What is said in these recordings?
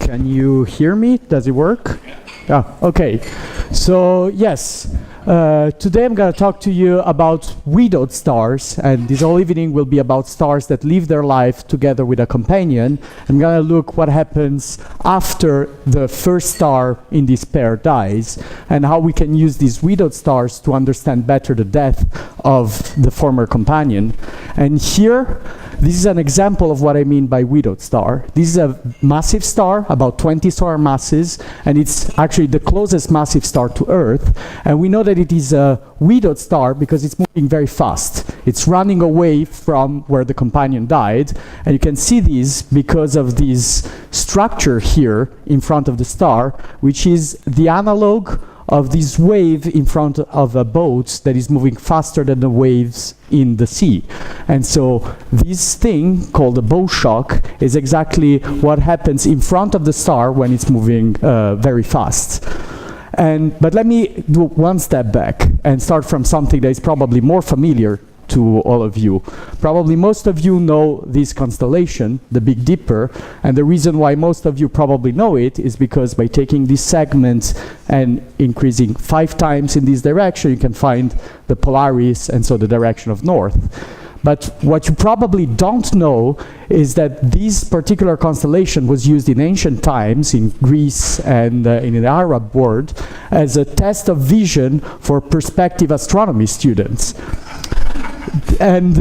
Can you hear me? Does it work? Yeah. Okay. So yes, today I'm going to talk to you about widowed stars, and this whole evening will be about stars that live their life together with a companion. I'm going to look what happens after the first star in this pair dies, and how we can use these widowed stars to understand better the death of the former companion. And here, this is an example of what I mean by widowed star. This is a massive star, about 20 solar masses, and it's actually the closest massive star to Earth. And we know that it is a widowed star because it's moving very fast. It's running away from where the companion died. And you can see this because of this structure here in front of the star, which is the analog of this wave in front of a boat that is moving faster than the waves in the sea. And so this thing called a bow shock is exactly what happens in front of the star when it's moving very fast. But let me do one step back and start from something that is probably more familiar to all of you. Probably most of you know this constellation, the Big Dipper, and the reason why most of you probably know it is because by taking this segment and increasing 5 times in this direction, you can find the Polaris, and so the direction of north. But what you probably don't know is that this particular constellation was used in ancient times in Greece and in the Arab world as a test of vision for prospective astronomy students. And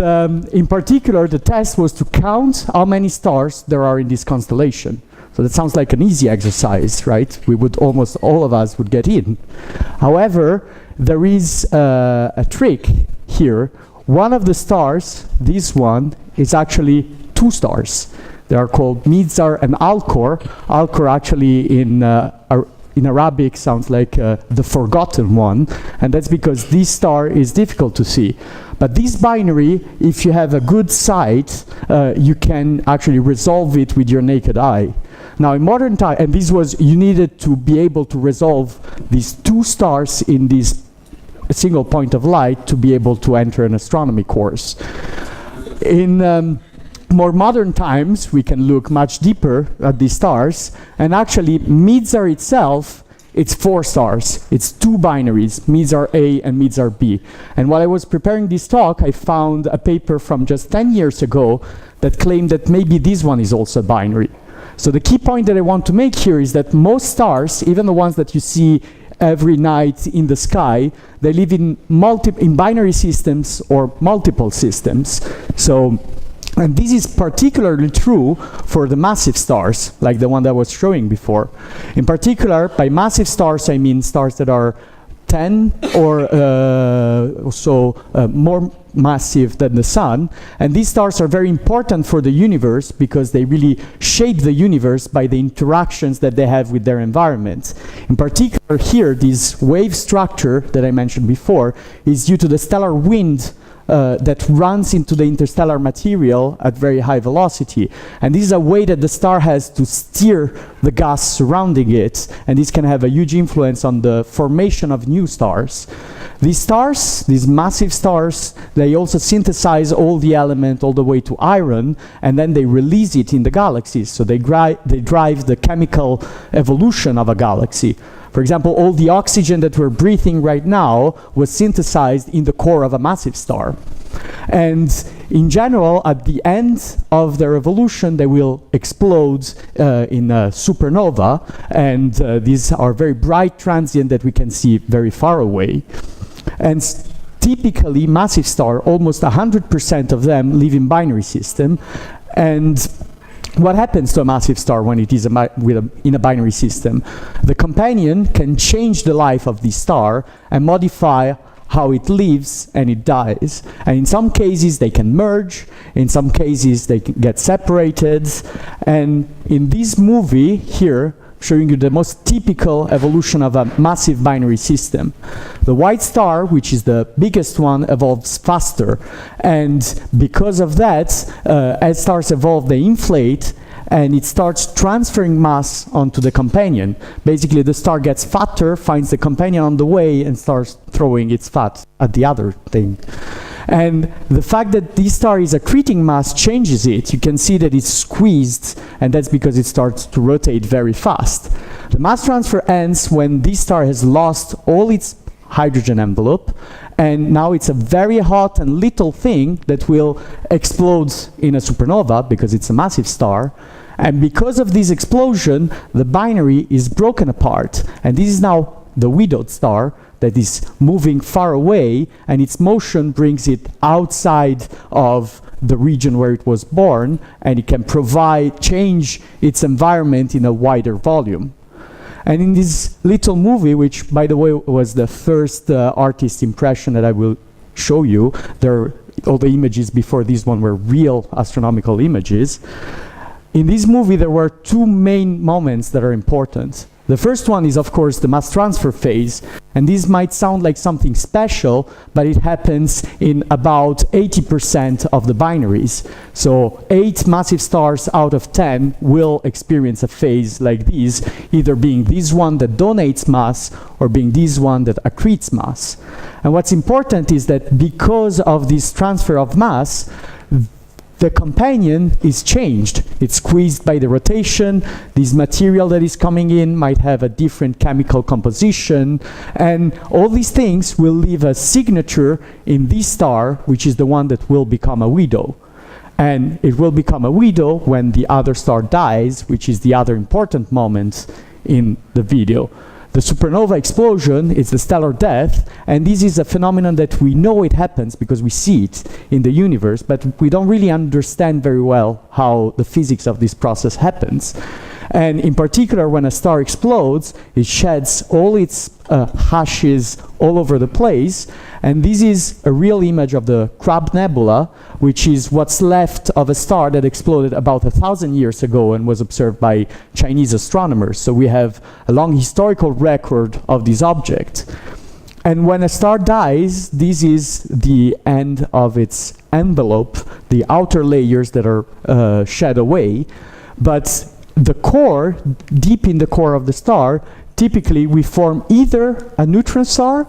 in particular, the test was to count how many stars there are in this constellation. So that sounds like an easy exercise, right? Almost all of us would get in. However, there is a trick here. One of the stars, this one, is actually 2 stars. They are called Mizar and Alcor. Alcor actually in Arabic sounds like the forgotten one, and that's because this star is difficult to see. But this binary, if you have a good sight, you can actually resolve it with your naked eye. Now in modern time, and you needed to be able to resolve these 2 stars in this single point of light to be able to enter an astronomy course. In more modern times, we can look much deeper at these stars, and actually Mizar itself, it's 4 stars. It's 2 binaries, Mizar A and Mizar B. And while I was preparing this talk, I found a paper from just 10 years ago that claimed that maybe this one is also a binary. So the key point that I want to make here is that most stars, even the ones that you see every night in the sky, they live in binary systems or multiple systems. And this is particularly true for the massive stars, like the one that I was showing before. In particular, by massive stars, I mean stars that are 10 or so more massive than the Sun. And these stars are very important for the universe because they really shape the universe by the interactions that they have with their environment. In particular here, this wave structure that I mentioned before is due to the stellar wind that runs into the interstellar material at very high velocity. And this is a way that the star has to steer the gas surrounding it, and this can have a huge influence on the formation of new stars. These stars, these massive stars, they also synthesize all the element all the way to iron, and then they release it in the galaxies. So they drive the chemical evolution of a galaxy. For example, all the oxygen that we're breathing right now was synthesized in the core of a massive star. And in general, at the end of their evolution, they will explode in a supernova, and these are very bright transient that we can see very far away. And typically, massive star, almost 100% of them live in binary system. And what happens to a massive star when it is in a binary system? The companion can change the life of the star and modify how it lives and it dies. And in some cases they can merge, in some cases they can get separated. And in this movie here, showing you the most typical evolution of a massive binary system. The white star, which is the biggest one, evolves faster. And because of that, as stars evolve, they inflate, and it starts transferring mass onto the companion. Basically, the star gets fatter, finds the companion on the way, and starts throwing its fat at the other thing. And the fact that this star is accreting mass changes it. You can see that it's squeezed, and that's because it starts to rotate very fast. The mass transfer ends when this star has lost all its hydrogen envelope, and now it's a very hot and little thing that will explode in a supernova because it's a massive star. And because of this explosion, the binary is broken apart, and this is now the widowed star that is moving far away, and its motion brings it outside of the region where it was born, and it can change its environment in a wider volume. And in this little movie, which by the way was the first artist impression that I will show you, all the images before this one were real astronomical images. In this movie there were two main moments that are important. The first one is, of course, the mass transfer phase, and this might sound like something special, but it happens in about 80% of the binaries. So 8 massive stars out of 10 will experience a phase like this, either being this one that donates mass or being this one that accretes mass. And what's important is that because of this transfer of mass, the companion is changed. It's squeezed by the rotation. This material that is coming in might have a different chemical composition, and all these things will leave a signature in this star, which is the one that will become a widow. And it will become a widow when the other star dies, which is the other important moment in the video. The supernova explosion is the stellar death, and this is a phenomenon that we know it happens because we see it in the universe, but we don't really understand very well how the physics of this process happens. And in particular, when a star explodes, it sheds all its ashes all over the place, and this is a real image of the Crab Nebula, which is what's left of a star that exploded about 1,000 years ago and was observed by Chinese astronomers. So we have a long historical record of this object. And when a star dies, this is the end of its envelope, the outer layers that are shed away. But the core, deep in the core of the star, typically we form either a neutron star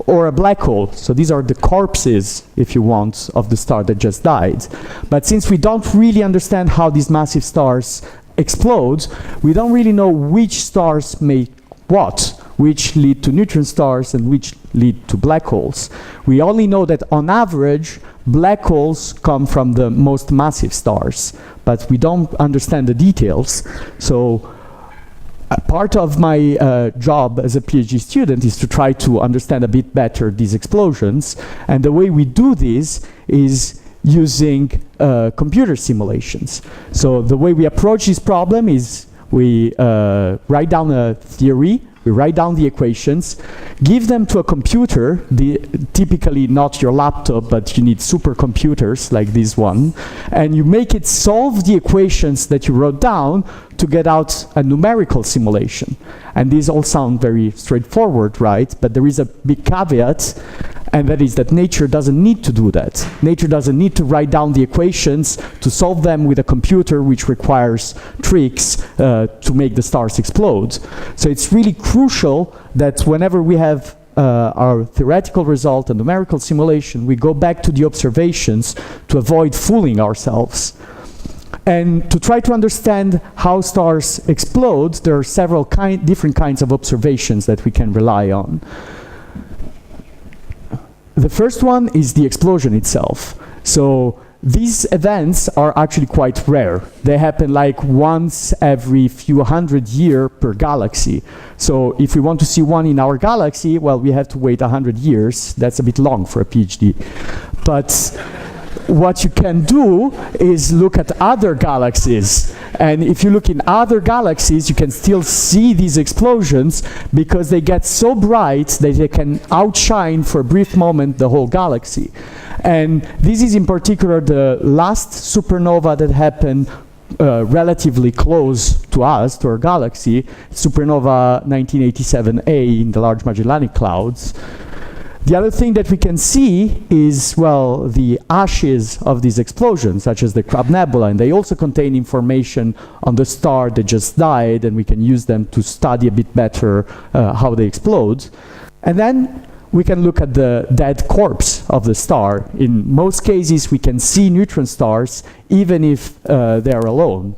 or a black hole. So these are the corpses, if you want, of the star that just died. But since we don't really understand how these massive stars explode, we don't really know which stars make what, which lead to neutron stars and which lead to black holes. We only know that on average, black holes come from the most massive stars, but we don't understand the details. So part of my job as a PhD student is to try to understand a bit better these explosions, and the way we do this is using computer simulations. So the way we approach this problem is we write down a theory, we write down the equations, give them to a computer, typically not your laptop, but you need supercomputers like this one, and you make it solve the equations that you wrote down to get out a numerical simulation. And these all sound very straightforward, right? But there is a big caveat, and that is that nature doesn't need to do that. Nature doesn't need to write down the equations to solve them with a computer, which requires tricks to make the stars explode. So it's really crucial that whenever we have our theoretical result and numerical simulation, we go back to the observations to avoid fooling ourselves. And to try to understand how stars explode, there are several different kinds of observations that we can rely on. The first one is the explosion itself. So these events are actually quite rare. They happen like once every few hundred years per galaxy. So if we want to see one in our galaxy, well, we have to wait 100 years. That's a bit long for a PhD. But what you can do is look at other galaxies. And if you look in other galaxies, you can still see these explosions because they get so bright that they can outshine for a brief moment the whole galaxy. And this is in particular the last supernova that happened relatively close to us, to our galaxy, Supernova 1987A in the Large Magellanic Clouds. The other thing that we can see is, well, the ashes of these explosions, such as the Crab Nebula, and they also contain information on the star that just died, and we can use them to study a bit better how they explode. And then we can look at the dead corpse of the star. In most cases, we can see neutron stars even if they are alone.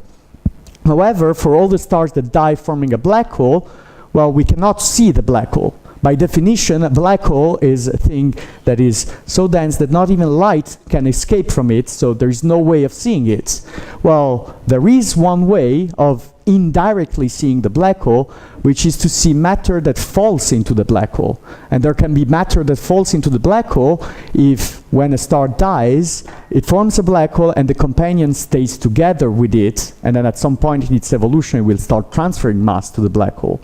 However, for all the stars that die forming a black hole, well, we cannot see the black hole. By definition, a black hole is a thing that is so dense that not even light can escape from it, so there is no way of seeing it. Well, there is one way of indirectly seeing the black hole, which is to see matter that falls into the black hole. And there can be matter that falls into the black hole if, when a star dies, it forms a black hole and the companion stays together with it, and then at some point in its evolution it will start transferring mass to the black hole.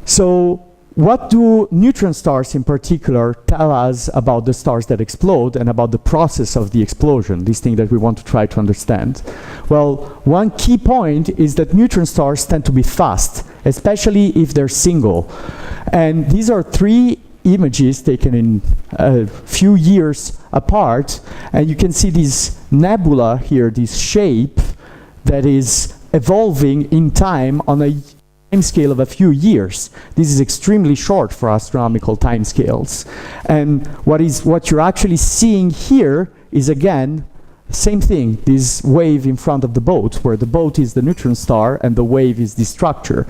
So what do neutron stars in particular tell us about the stars that explode and about the process of the explosion, this thing that we want to try to understand? Well, one key point is that neutron stars tend to be fast, especially if they're single. And these are three images taken in a few years apart, and you can see this nebula here, this shape that is evolving in time on a scale of a few years. This is extremely short for astronomical timescales. And what you're actually seeing here is, again, same thing, this wave in front of the boat, where the boat is the neutron star and the wave is the structure.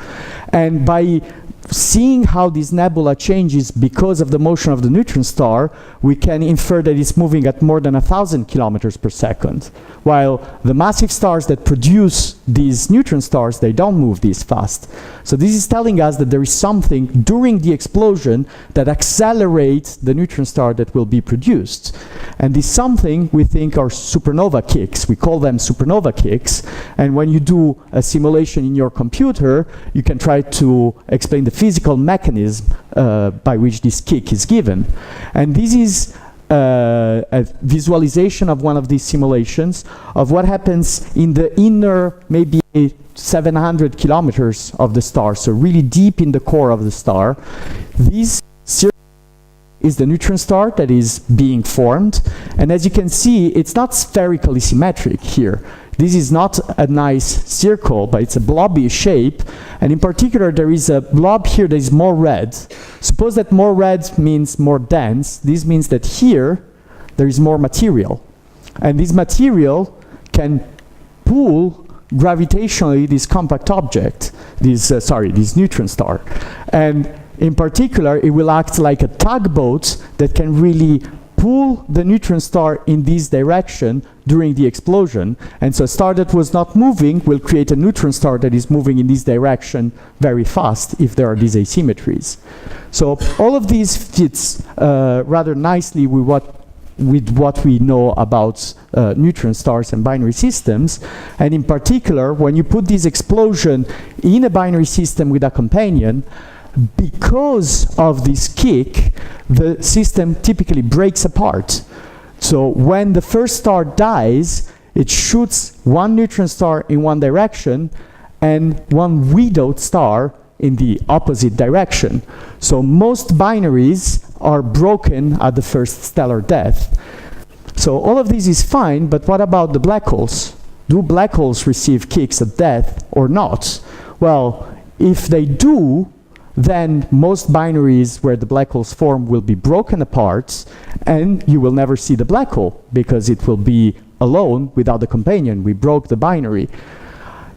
And by seeing how this nebula changes because of the motion of the neutron star, we can infer that it's moving at more than 1,000 kilometers per second. While the massive stars that produce these neutron stars, they don't move this fast. So this is telling us that there is something during the explosion that accelerates the neutron star that will be produced. And this something we think are supernova kicks. We call them supernova kicks. And when you do a simulation in your computer, you can try to explain the physical mechanism by which this kick is given. And this is a visualization of one of these simulations of what happens in the inner, maybe 700 kilometers of the star, so really deep in the core of the star. This is the neutron star that is being formed, and as you can see, it's not spherically symmetric here. This is not a nice circle, but it's a blobby shape, and in particular there is a blob here that is more red. Suppose that more red means more dense. This means that here there is more material, and this material can pull gravitationally this compact object, this neutron star. And in particular, it will act like a tugboat that can really pull the neutron star in this direction during the explosion. And so a star that was not moving will create a neutron star that is moving in this direction very fast if there are these asymmetries. So all of these fits rather nicely with what we know about neutron stars and binary systems. And in particular, when you put this explosion in a binary system with a companion, because of this kick, the system typically breaks apart. So when the first star dies, it shoots one neutron star in one direction and one widowed star in the opposite direction. So most binaries are broken at the first stellar death. So all of this is fine, but what about the black holes? Do black holes receive kicks at death or not? Well, if they do, then most binaries where the black holes form will be broken apart, and you will never see the black hole because it will be alone without the companion. We broke the binary.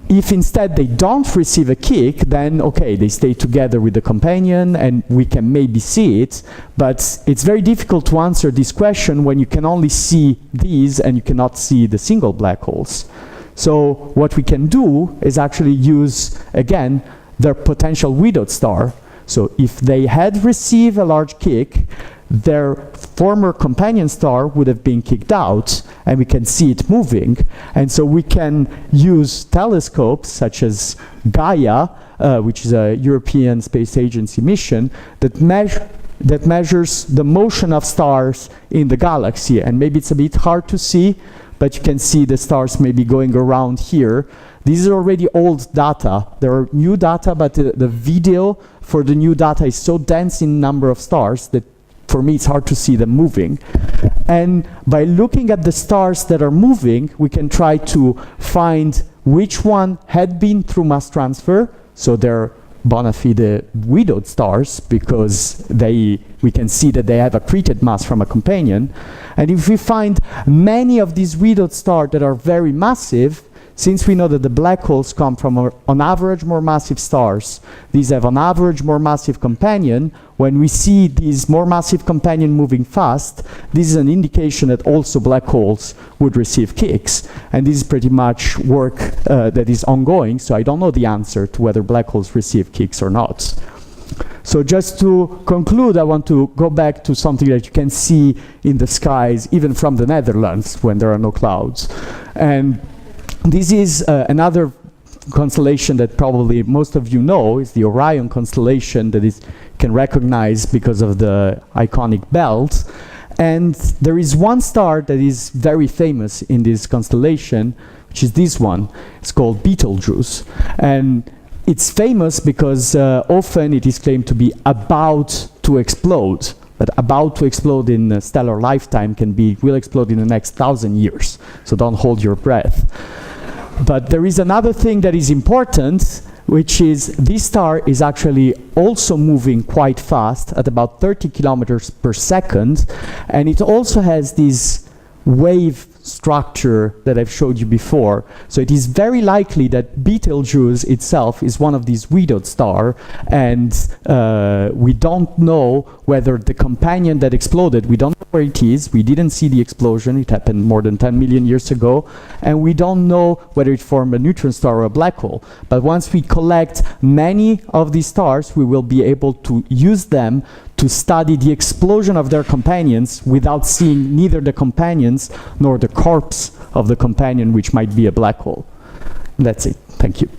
If instead they don't receive a kick, then okay, they stay together with the companion and we can maybe see it, but it's very difficult to answer this question when you can only see these and you cannot see the single black holes. So what we can do is actually use, again, their potential widowed star. So if they had received a large kick, their former companion star would have been kicked out, and we can see it moving. And so we can use telescopes such as Gaia, which is a European Space Agency mission, that measures the motion of stars in the galaxy. And maybe it's a bit hard to see, but you can see the stars maybe going around here. These are already old data. There are new data, but the video for the new data is so dense in number of stars that for me it's hard to see them moving. And by looking at the stars that are moving, we can try to find which one had been through mass transfer, so they're bona fide widowed stars because we can see that they have accreted mass from a companion. And if we find many of these widowed stars that are very massive, since we know that the black holes come from, on average, more massive stars, these have on average more massive companion. When we see these more massive companion moving fast, this is an indication that also black holes would receive kicks. And this is pretty much work that is ongoing, so I don't know the answer to whether black holes receive kicks or not. So just to conclude, I want to go back to something that you can see in the skies, even from the Netherlands, when there are no clouds. And this is another constellation that probably most of you know, is the Orion constellation that is can recognize because of the iconic belt. And there is one star that is very famous in this constellation, which is this one. It's called Betelgeuse. And it's famous because often it is claimed to be about to explode. But about to explode in a stellar lifetime will explode in the next 1,000 years. So don't hold your breath. But there is another thing that is important, which is this star is actually also moving quite fast at about 30 kilometers per second. And it also has this wave structure that I've showed you before. So it is very likely that Betelgeuse itself is one of these widowed stars, and we don't know whether the companion that exploded, we don't know where it is, we didn't see the explosion, it happened more than 10 million years ago, and we don't know whether it formed a neutron star or a black hole. But once we collect many of these stars, we will be able to use them to study the explosion of their companions without seeing neither the companions nor the corpse of the companion, which might be a black hole. That's it. Thank you.